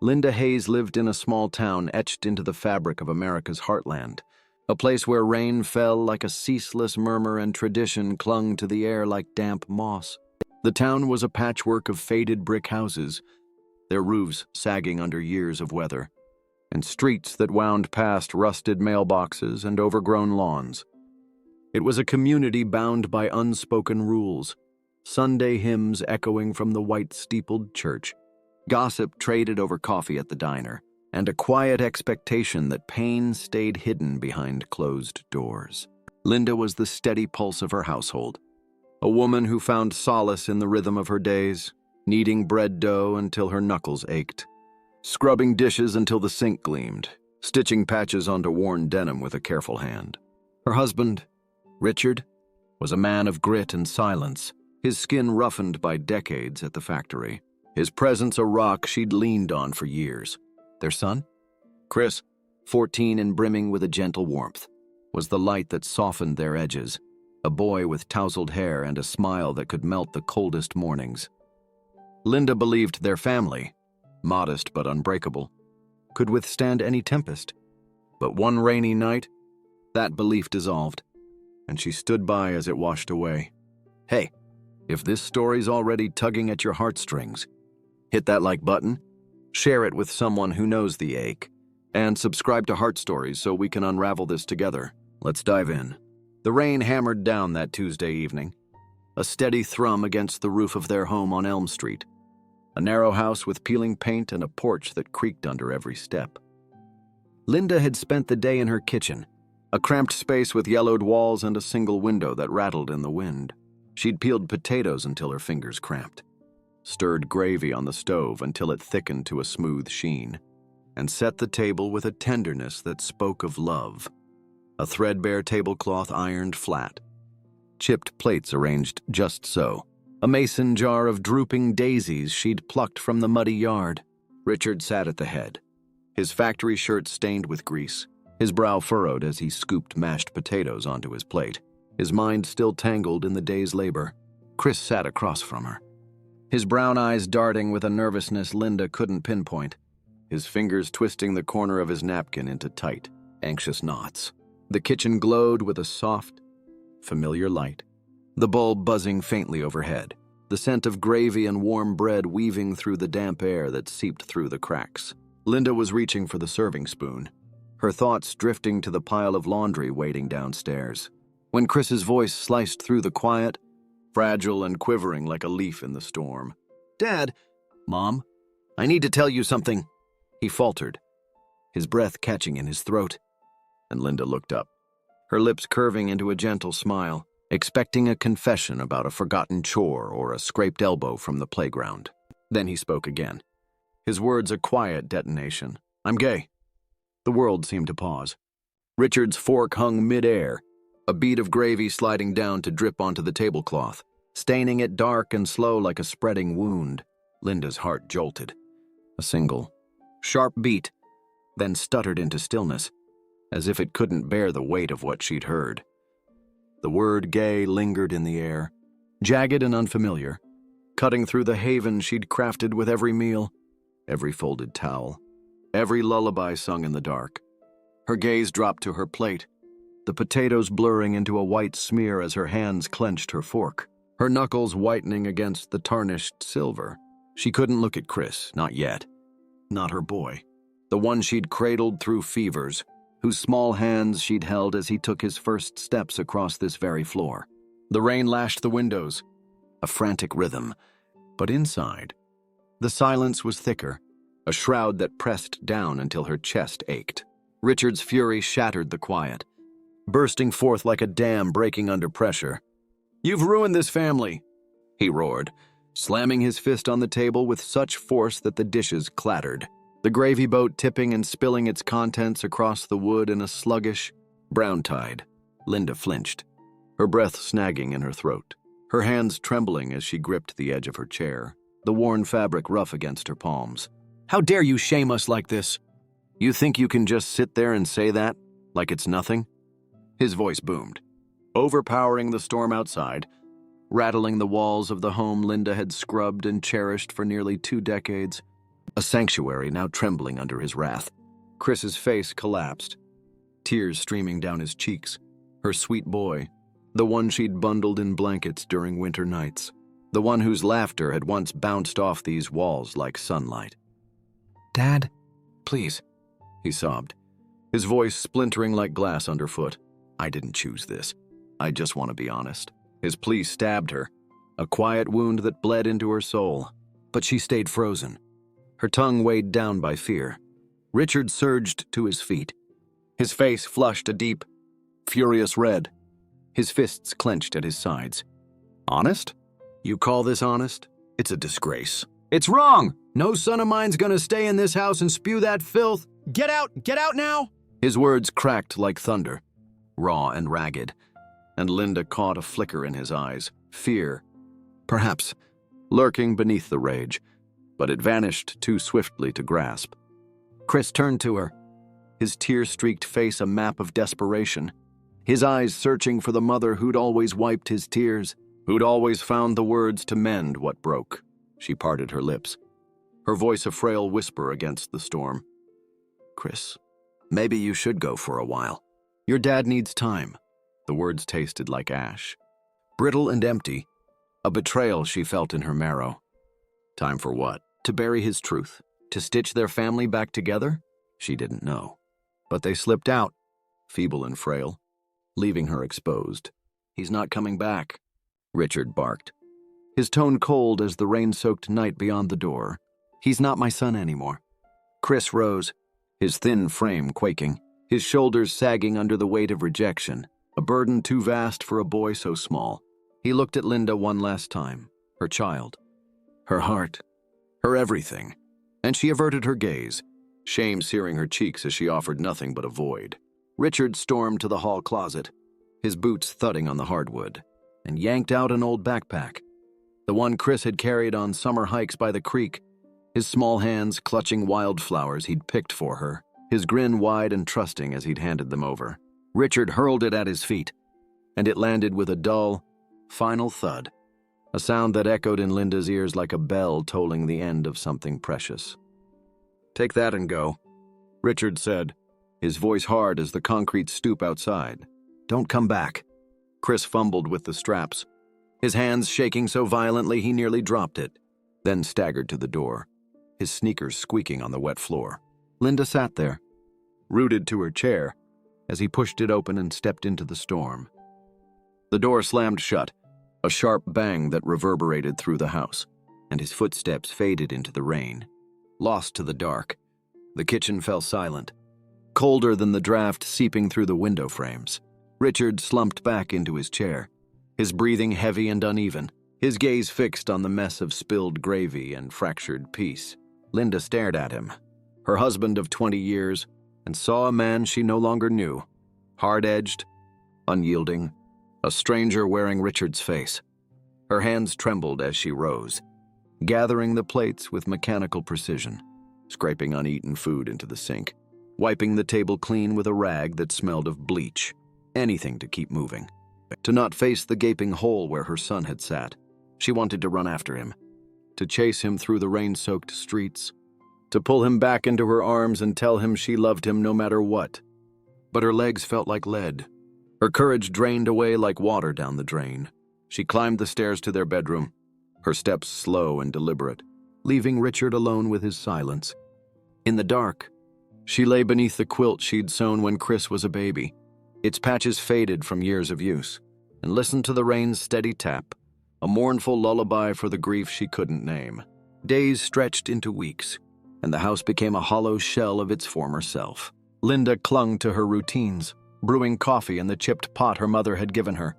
Linda Hayes lived in a small town etched into the fabric of America's heartland, a place where rain fell like a ceaseless murmur and tradition clung to the air like damp moss. The town was a patchwork of faded brick houses, their roofs sagging under years of weather, and streets that wound past rusted mailboxes and overgrown lawns. It was a community bound by unspoken rules, Sunday hymns echoing from the white-steepled church, gossip traded over coffee at the diner, and a quiet expectation that pain stayed hidden behind closed doors. Linda was the steady pulse of her household, a woman who found solace in the rhythm of her days, kneading bread dough until her knuckles ached, scrubbing dishes until the sink gleamed, stitching patches onto worn denim with a careful hand. Her husband, Richard, was a man of grit and silence, his skin roughened by decades at the factory, his presence a rock she'd leaned on for years. Their son, Chris, 14 and brimming with a gentle warmth, was the light that softened their edges, a boy with tousled hair and a smile that could melt the coldest mornings. Linda believed their family, modest but unbreakable, could withstand any tempest. But one rainy night, that belief dissolved, and she stood by as it washed away. Hey, if this story's already tugging at your heartstrings, hit that like button, share it with someone who knows the ache, and subscribe to Heart Stories so we can unravel this together. Let's dive in. The rain hammered down that Tuesday evening, a steady thrum against the roof of their home on Elm Street, a narrow house with peeling paint and a porch that creaked under every step. Linda had spent the day in her kitchen, a cramped space with yellowed walls and a single window that rattled in the wind. She'd peeled potatoes until her fingers cramped, stirred gravy on the stove until it thickened to a smooth sheen, and set the table with a tenderness that spoke of love. A threadbare tablecloth ironed flat, chipped plates arranged just so, a mason jar of drooping daisies she'd plucked from the muddy yard. Richard sat at the head, his factory shirt stained with grease, his brow furrowed as he scooped mashed potatoes onto his plate, his mind still tangled in the day's labor. Chris sat across from her, his brown eyes darting with a nervousness Linda couldn't pinpoint, his fingers twisting the corner of his napkin into tight, anxious knots. The kitchen glowed with a soft, familiar light, the bulb buzzing faintly overhead, the scent of gravy and warm bread weaving through the damp air that seeped through the cracks. Linda was reaching for the serving spoon, her thoughts drifting to the pile of laundry waiting downstairs, when Chris's voice sliced through the quiet, fragile and quivering like a leaf in the storm. "Dad, Mom, I need to tell you something," he faltered, his breath catching in his throat. And Linda looked up, her lips curving into a gentle smile, expecting a confession about a forgotten chore or a scraped elbow from the playground. Then he spoke again, his words a quiet detonation. "I'm gay." The world seemed to pause. Richard's fork hung mid-air, a bead of gravy sliding down to drip onto the tablecloth, staining it dark and slow like a spreading wound. Linda's heart jolted. A single, sharp beat, then stuttered into stillness, as if it couldn't bear the weight of what she'd heard. The word gay lingered in the air, jagged and unfamiliar, cutting through the haven she'd crafted with every meal, every folded towel, every lullaby sung in the dark. Her gaze dropped to her plate, the potatoes blurring into a white smear as her hands clenched her fork, her knuckles whitening against the tarnished silver. She couldn't look at Chris, not yet. Not her boy, the one she'd cradled through fevers, whose small hands she'd held as he took his first steps across this very floor. The rain lashed the windows, a frantic rhythm, but inside, the silence was thicker, a shroud that pressed down until her chest ached. Richard's fury shattered the quiet, bursting forth like a dam breaking under pressure. "You've ruined this family," he roared, slamming his fist on the table with such force that the dishes clattered, the gravy boat tipping and spilling its contents across the wood in a sluggish, brown tide. Linda flinched, her breath snagging in her throat, her hands trembling as she gripped the edge of her chair, the worn fabric rough against her palms. "How dare you shame us like this? You think you can just sit there and say that, like it's nothing?" His voice boomed, overpowering the storm outside, rattling the walls of the home Linda had scrubbed and cherished for nearly 2 decades. a sanctuary now trembling under his wrath. Chris's face collapsed, tears streaming down his cheeks. Her sweet boy, the one she'd bundled in blankets during winter nights, the one whose laughter had once bounced off these walls like sunlight. "Dad, please," he sobbed, his voice splintering like glass underfoot. "I didn't choose this. I just want to be honest." His plea stabbed her, a quiet wound that bled into her soul. But she stayed frozen, her tongue weighed down by fear. Richard surged to his feet, his face flushed a deep, furious red, his fists clenched at his sides. "Honest? You call this honest? It's a disgrace. It's wrong! No son of mine's gonna stay in this house and spew that filth. Get out now!" His words cracked like thunder, raw and ragged, and Linda caught a flicker in his eyes, fear, perhaps, lurking beneath the rage, but it vanished too swiftly to grasp. Chris turned to her, his tear-streaked face a map of desperation, his eyes searching for the mother who'd always wiped his tears, who'd always found the words to mend what broke. She parted her lips, her voice a frail whisper against the storm. "Chris, maybe you should go for a while. Your dad needs time." The words tasted like ash, brittle and empty, a betrayal she felt in her marrow. Time for what? To bury his truth? To stitch their family back together? She didn't know. But they slipped out, feeble and frail, leaving her exposed. "He's not coming back," Richard barked, his tone cold as the rain-soaked night beyond the door. "He's not my son anymore." Chris rose, his thin frame quaking, his shoulders sagging under the weight of rejection, a burden too vast for a boy so small. He looked at Linda one last time, her child, her heart, her everything, and she averted her gaze, shame searing her cheeks as she offered nothing but a void. Richard stormed to the hall closet, his boots thudding on the hardwood, and yanked out an old backpack, the one Chris had carried on summer hikes by the creek, his small hands clutching wildflowers he'd picked for her, his grin wide and trusting as he'd handed them over. Richard hurled it at his feet, and it landed with a dull, final thud, a sound that echoed in Linda's ears like a bell tolling the end of something precious. "Take that and go," Richard said, his voice hard as the concrete stoop outside. "Don't come back." Chris fumbled with the straps, his hands shaking so violently he nearly dropped it, then staggered to the door, his sneakers squeaking on the wet floor. Linda sat there, rooted to her chair, as he pushed it open and stepped into the storm. The door slammed shut, a sharp bang that reverberated through the house, and his footsteps faded into the rain. Lost to the dark, the kitchen fell silent, colder than the draft seeping through the window frames. Richard slumped back into his chair, his breathing heavy and uneven, his gaze fixed on the mess of spilled gravy and fractured peace. Linda stared at him, her husband of 20 years, and saw a man she no longer knew, hard-edged, unyielding, a stranger wearing Richard's face. Her hands trembled as she rose, gathering the plates with mechanical precision, scraping uneaten food into the sink, wiping the table clean with a rag that smelled of bleach, anything to keep moving, to not face the gaping hole where her son had sat. She wanted to run after him, to chase him through the rain-soaked streets, to pull him back into her arms and tell him she loved him no matter what. But her legs felt like lead. Her courage drained away like water down the drain. She climbed the stairs to their bedroom, her steps slow and deliberate, leaving Richard alone with his silence. In the dark, she lay beneath the quilt she'd sewn when Chris was a baby, its patches faded from years of use, and listened to the rain's steady tap, a mournful lullaby for the grief she couldn't name. Days stretched into weeks, and the house became a hollow shell of its former self. Linda clung to her routines, brewing coffee in the chipped pot her mother had given her,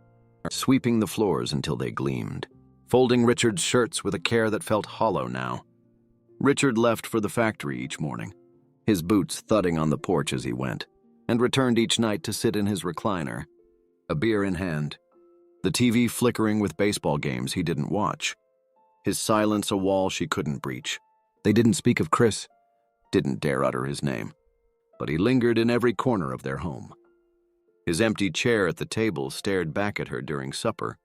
sweeping the floors until they gleamed, folding Richard's shirts with a care that felt hollow now. Richard left for the factory each morning, his boots thudding on the porch as he went, and returned each night to sit in his recliner, a beer in hand, the TV flickering with baseball games he didn't watch, his silence a wall she couldn't breach. They didn't speak of Chris, didn't dare utter his name, but he lingered in every corner of their home. His empty chair at the table stared back at her during supper,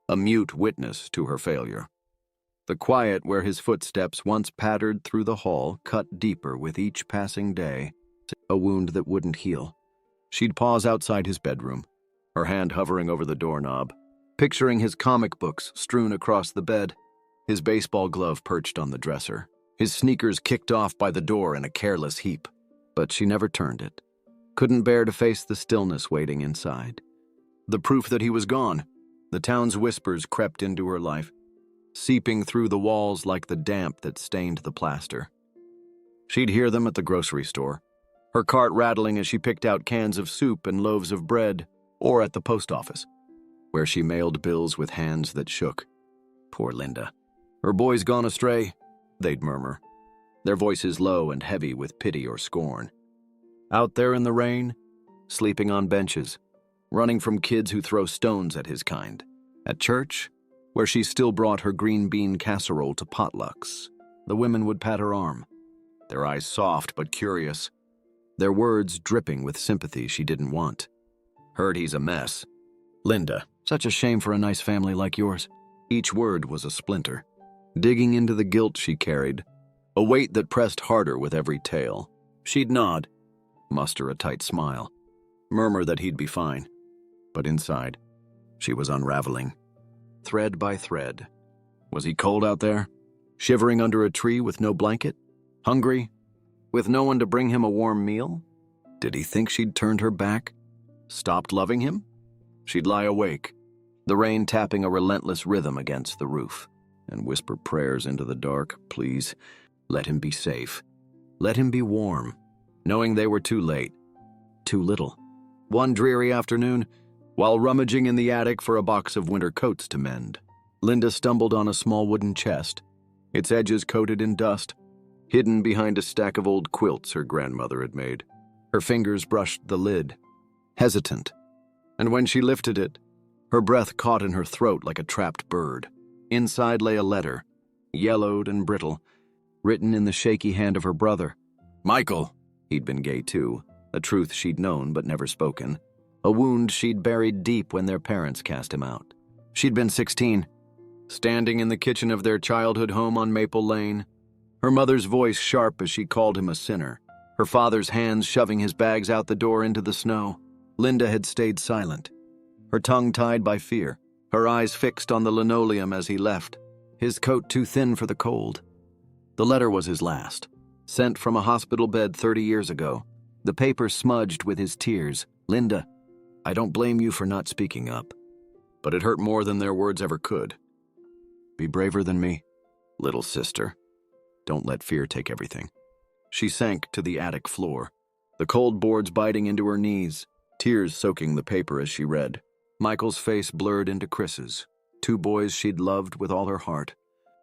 a mute witness to her failure. The quiet where his footsteps once pattered through the hall cut deeper with each passing day, a wound that wouldn't heal. She'd pause outside his bedroom, her hand hovering over the doorknob, picturing his comic books strewn across the bed, his baseball glove perched on the dresser, his sneakers kicked off by the door in a careless heap. But she never turned it. Couldn't bear to face the stillness waiting inside. The proof that he was gone. The town's whispers crept into her life, seeping through the walls like the damp that stained the plaster. She'd hear them at the grocery store, her cart rattling as she picked out cans of soup and loaves of bread, or at the post office, where she mailed bills with hands that shook. Poor Linda. Her boy's gone astray, they'd murmur, their voices low and heavy with pity or scorn. Out there in the rain, sleeping on benches, running from kids who throw stones at his kind. At church, where she still brought her green bean casserole to potlucks, the women would pat her arm, their eyes soft but curious, their words dripping with sympathy she didn't want. Heard he's a mess. Linda, such a shame for a nice family like yours. Each word was a splinter, digging into the guilt she carried, a weight that pressed harder with every tale. She'd nod, muster a tight smile, murmur that he'd be fine. But inside, she was unraveling, thread by thread. Was he cold out there? Shivering under a tree with no blanket? Hungry? With no one to bring him a warm meal? Did he think she'd turned her back? Stopped loving him? She'd lie awake, the rain tapping a relentless rhythm against the roof, and whisper prayers into the dark. Please, let him be safe. Let him be warm, knowing they were too late. Too little. One dreary afternoon, while rummaging in the attic for a box of winter coats to mend, Linda stumbled on a small wooden chest, its edges coated in dust, hidden behind a stack of old quilts her grandmother had made. Her fingers brushed the lid, hesitant, and when she lifted it, her breath caught in her throat like a trapped bird. Inside lay a letter, yellowed and brittle, written in the shaky hand of her brother. Michael. He'd been gay too, a truth she'd known but never spoken, a wound she'd buried deep when their parents cast him out. She'd been 16, standing in the kitchen of their childhood home on Maple Lane, her mother's voice sharp as she called him a sinner, her father's hands shoving his bags out the door into the snow. Linda had stayed silent, her tongue tied by fear, her eyes fixed on the linoleum as he left, his coat too thin for the cold. The letter was his last, sent from a hospital bed 30 years ago, the paper smudged with his tears. Linda, I don't blame you for not speaking up, but it hurt more than their words ever could. Be braver than me, little sister. Don't let fear take everything. She sank to the attic floor, the cold boards biting into her knees, tears soaking the paper as she read. Michael's face blurred into Chris's, 2 boys she'd loved with all her heart,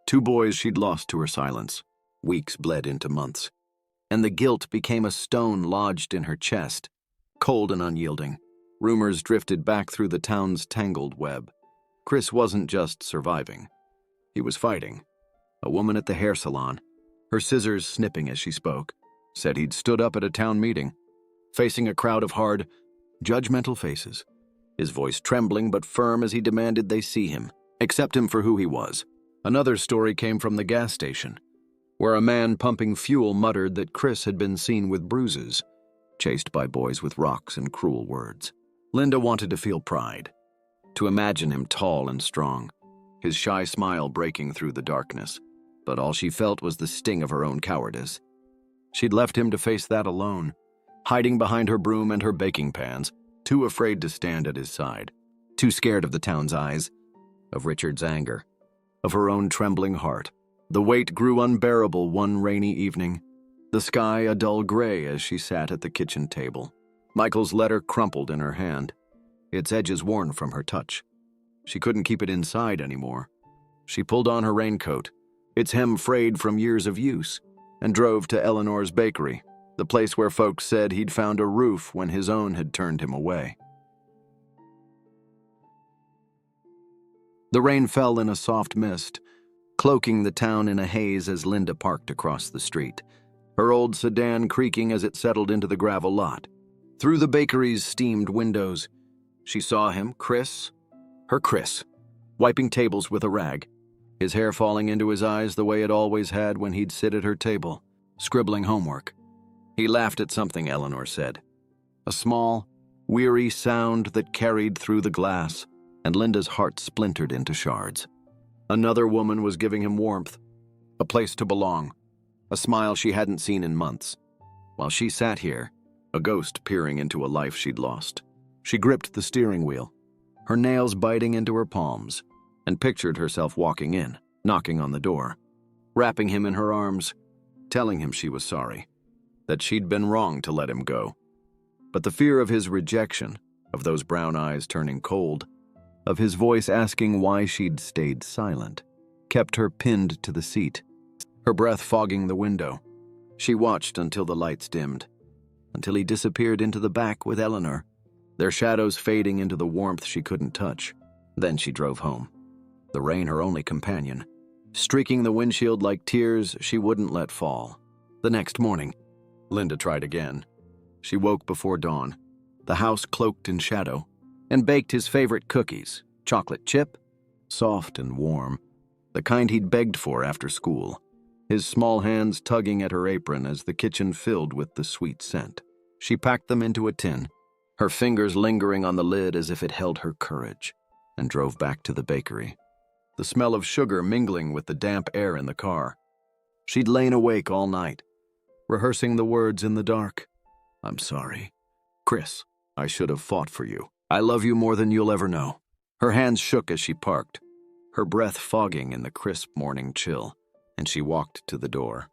2 boys she'd lost to her silence. Weeks bled into months, and the guilt became a stone lodged in her chest, cold and unyielding. Rumors drifted back through the town's tangled web. Chris wasn't just surviving. He was fighting. A woman at the hair salon, her scissors snipping as she spoke, said he'd stood up at a town meeting, facing a crowd of hard, judgmental faces, his voice trembling but firm as he demanded they see him, accept him for who he was. Another story came from the gas station, where a man pumping fuel muttered that Chris had been seen with bruises, chased by boys with rocks and cruel words. Linda wanted to feel pride, to imagine him tall and strong, his shy smile breaking through the darkness, but all she felt was the sting of her own cowardice. She'd left him to face that alone, hiding behind her broom and her baking pans, too afraid to stand at his side, too scared of the town's eyes, of Richard's anger, of her own trembling heart. The weight grew unbearable one rainy evening, the sky a dull gray as she sat at the kitchen table. Michael's letter crumpled in her hand, its edges worn from her touch. She couldn't keep it inside anymore. She pulled on her raincoat, its hem frayed from years of use, and drove to Eleanor's bakery, the place where folks said he'd found a roof when his own had turned him away. The rain fell in a soft mist, cloaking the town in a haze as Linda parked across the street, her old sedan creaking as it settled into the gravel lot. Through the bakery's steamed windows, she saw him, Chris, her Chris, wiping tables with a rag, his hair falling into his eyes the way it always had when he'd sit at her table, scribbling homework. He laughed at something Eleanor said. A small, weary sound that carried through the glass, and Linda's heart splintered into shards. Another woman was giving him warmth, a place to belong, a smile she hadn't seen in months, while she sat here, a ghost peering into a life she'd lost. She gripped the steering wheel, her nails biting into her palms, and pictured herself walking in, knocking on the door, wrapping him in her arms, telling him she was sorry, that she'd been wrong to let him go. But the fear of his rejection, of those brown eyes turning cold, of his voice asking why she'd stayed silent, kept her pinned to the seat, her breath fogging the window. She watched until the lights dimmed, until he disappeared into the back with Eleanor, their shadows fading into the warmth she couldn't touch. Then she drove home, the rain her only companion, streaking the windshield like tears she wouldn't let fall. The next morning, Linda tried again. She woke before dawn, the house cloaked in shadow, and baked his favorite cookies, chocolate chip, soft and warm, the kind he'd begged for after school, his small hands tugging at her apron as the kitchen filled with the sweet scent. She packed them into a tin, her fingers lingering on the lid as if it held her courage, and drove back to the bakery, the smell of sugar mingling with the damp air in the car. She'd lain awake all night, rehearsing the words in the dark. I'm sorry. Chris, I should have fought for you. I love you more than you'll ever know. Her hands shook as she parked, her breath fogging in the crisp morning chill, and she walked to the door.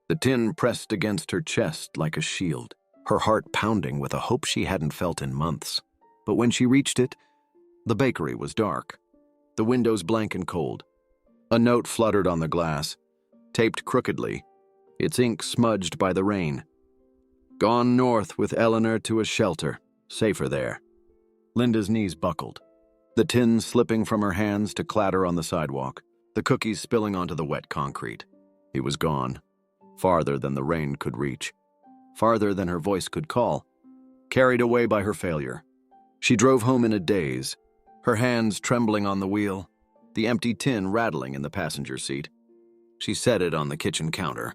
The tin pressed against her chest like a shield, her heart pounding with a hope she hadn't felt in months. But when she reached it, the bakery was dark, the windows blank and cold. A note fluttered on the glass, taped crookedly, its ink smudged by the rain. Gone north with Eleanor to a shelter, safer there. Linda's knees buckled, the tin slipping from her hands to clatter on the sidewalk, the cookies spilling onto the wet concrete. He was gone, farther than the rain could reach, farther than her voice could call, carried away by her failure. She drove home in a daze, her hands trembling on the wheel, the empty tin rattling in the passenger seat. She set it on the kitchen counter,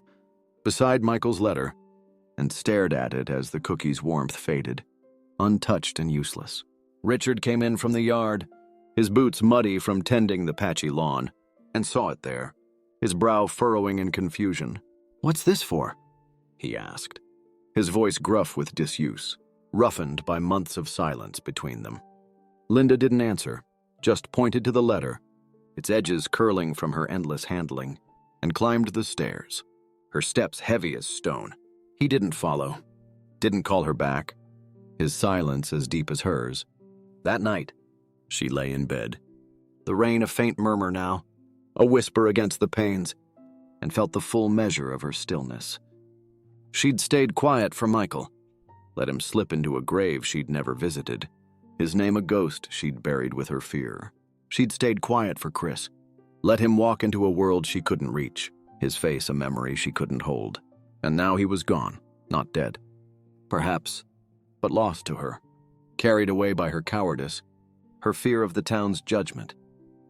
beside Michael's letter, and stared at it as the cookies' warmth faded, untouched and useless. Richard came in from the yard, his boots muddy from tending the patchy lawn, and saw it there, his brow furrowing in confusion. "What's this for?" he asked, his voice gruff with disuse, roughened by months of silence between them. Linda didn't answer, just pointed to the letter, its edges curling from her endless handling, and climbed the stairs, her steps heavy as stone. He didn't follow, didn't call her back, his silence as deep as hers. That night, she lay in bed, the rain a faint murmur now, a whisper against the panes, and felt the full measure of her stillness. She'd stayed quiet for Michael, let him slip into a grave she'd never visited, his name a ghost she'd buried with her fear. She'd stayed quiet for Chris, let him walk into a world she couldn't reach, his face a memory she couldn't hold. And now he was gone, not dead. Perhaps, but lost to her, carried away by her cowardice, her fear of the town's judgment,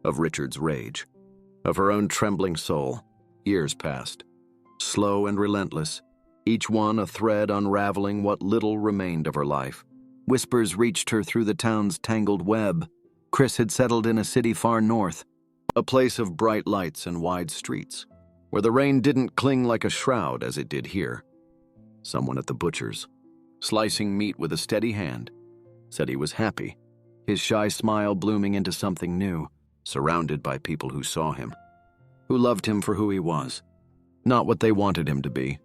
of Richard's rage, of her own trembling soul. Years passed, slow and relentless, each one a thread unraveling what little remained of her life. Whispers reached her through the town's tangled web. Chris had settled in a city far north, a place of bright lights and wide streets, where the rain didn't cling like a shroud as it did here. Someone at the butcher's, slicing meat with a steady hand, said he was happy, his shy smile blooming into something new, surrounded by people who saw him, who loved him for who he was, not what they wanted him to be.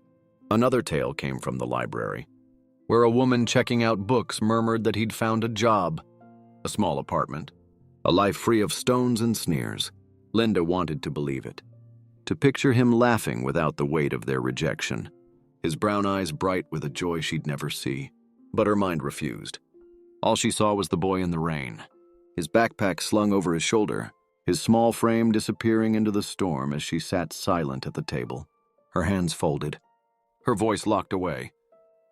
Another tale came from the library, where a woman checking out books murmured that he'd found a job, a small apartment, a life free of stones and sneers. Linda wanted to believe it, to picture him laughing without the weight of their rejection, his brown eyes bright with a joy she'd never see. But her mind refused. All she saw was the boy in the rain, his backpack slung over his shoulder, his small frame disappearing into the storm as she sat silent at the table, her hands folded, her voice locked away.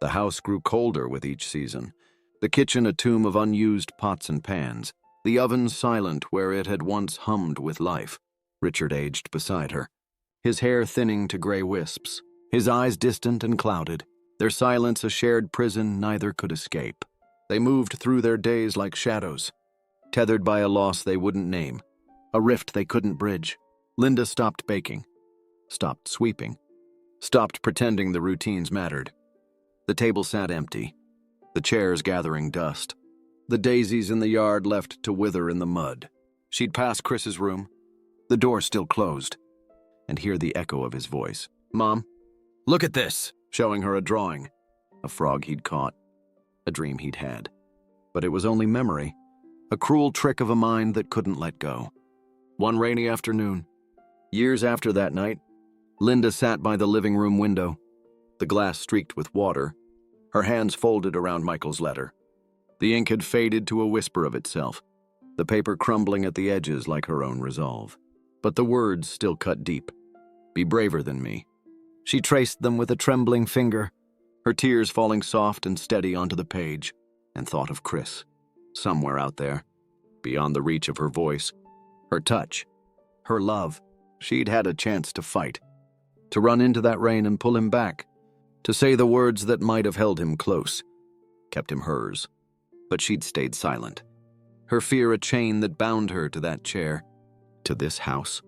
The house grew colder with each season, the kitchen a tomb of unused pots and pans, the oven silent where it had once hummed with life. Richard aged beside her, his hair thinning to gray wisps, his eyes distant and clouded, their silence a shared prison neither could escape. They moved through their days like shadows, tethered by a loss they wouldn't name, a rift they couldn't bridge. Linda stopped baking, stopped sweeping, stopped pretending the routines mattered. The table sat empty, the chairs gathering dust, the daisies in the yard left to wither in the mud. She'd pass Chris's room, the door still closed, and hear the echo of his voice. "Mom, look at this," showing her a drawing, a frog he'd caught, a dream he'd had. But it was only memory, a cruel trick of a mind that couldn't let go. One rainy afternoon, years after that night, Linda sat by the living room window, the glass streaked with water, her hands folded around Michael's letter. The ink had faded to a whisper of itself, the paper crumbling at the edges like her own resolve. But the words still cut deep. "Be braver than me." She traced them with a trembling finger, her tears falling soft and steady onto the page, and thought of Chris, somewhere out there, beyond the reach of her voice, her touch, her love. She'd had a chance to fight, to run into that rain and pull him back, to say the words that might have held him close, kept him hers. But she'd stayed silent, her fear a chain that bound her to that chair, to this house,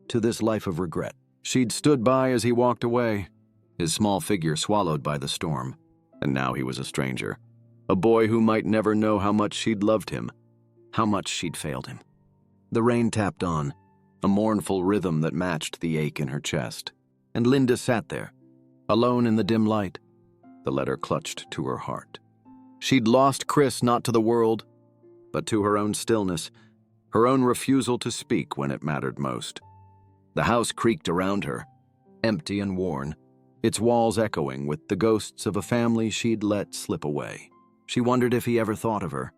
to this life of regret. She'd stood by as he walked away, his small figure swallowed by the storm. And now he was a stranger, a boy who might never know how much she'd loved him, how much she'd failed him. The rain tapped on, a mournful rhythm that matched the ache in her chest. And Linda sat there, alone in the dim light, the letter clutched to her heart. She'd lost Chris not to the world, but to her own stillness, her own refusal to speak when it mattered most. The house creaked around her, empty and worn, its walls echoing with the ghosts of a family she'd let slip away. She wondered if he ever thought of her,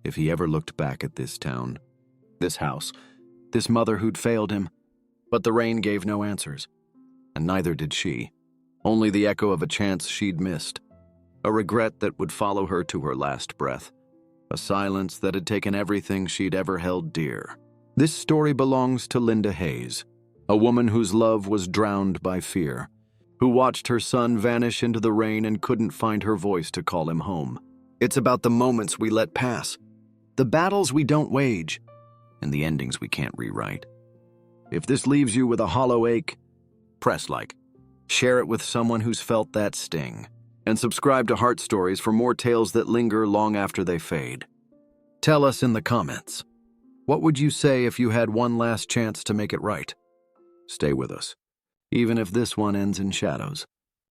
if he ever looked back at this town, this house, this mother who'd failed him. But the rain gave no answers, and neither did she, only the echo of a chance she'd missed, a regret that would follow her to her last breath, a silence that had taken everything she'd ever held dear. This story belongs to Linda Hayes, a woman whose love was drowned by fear, who watched her son vanish into the rain and couldn't find her voice to call him home. It's about the moments we let pass, the battles we don't wage, and the endings we can't rewrite. If this leaves you with a hollow ache, press like, share it with someone who's felt that sting, and subscribe to Heart Stories for more tales that linger long after they fade. Tell us in the comments, what would you say if you had one last chance to make it right? Stay with us, even if this one ends in shadows.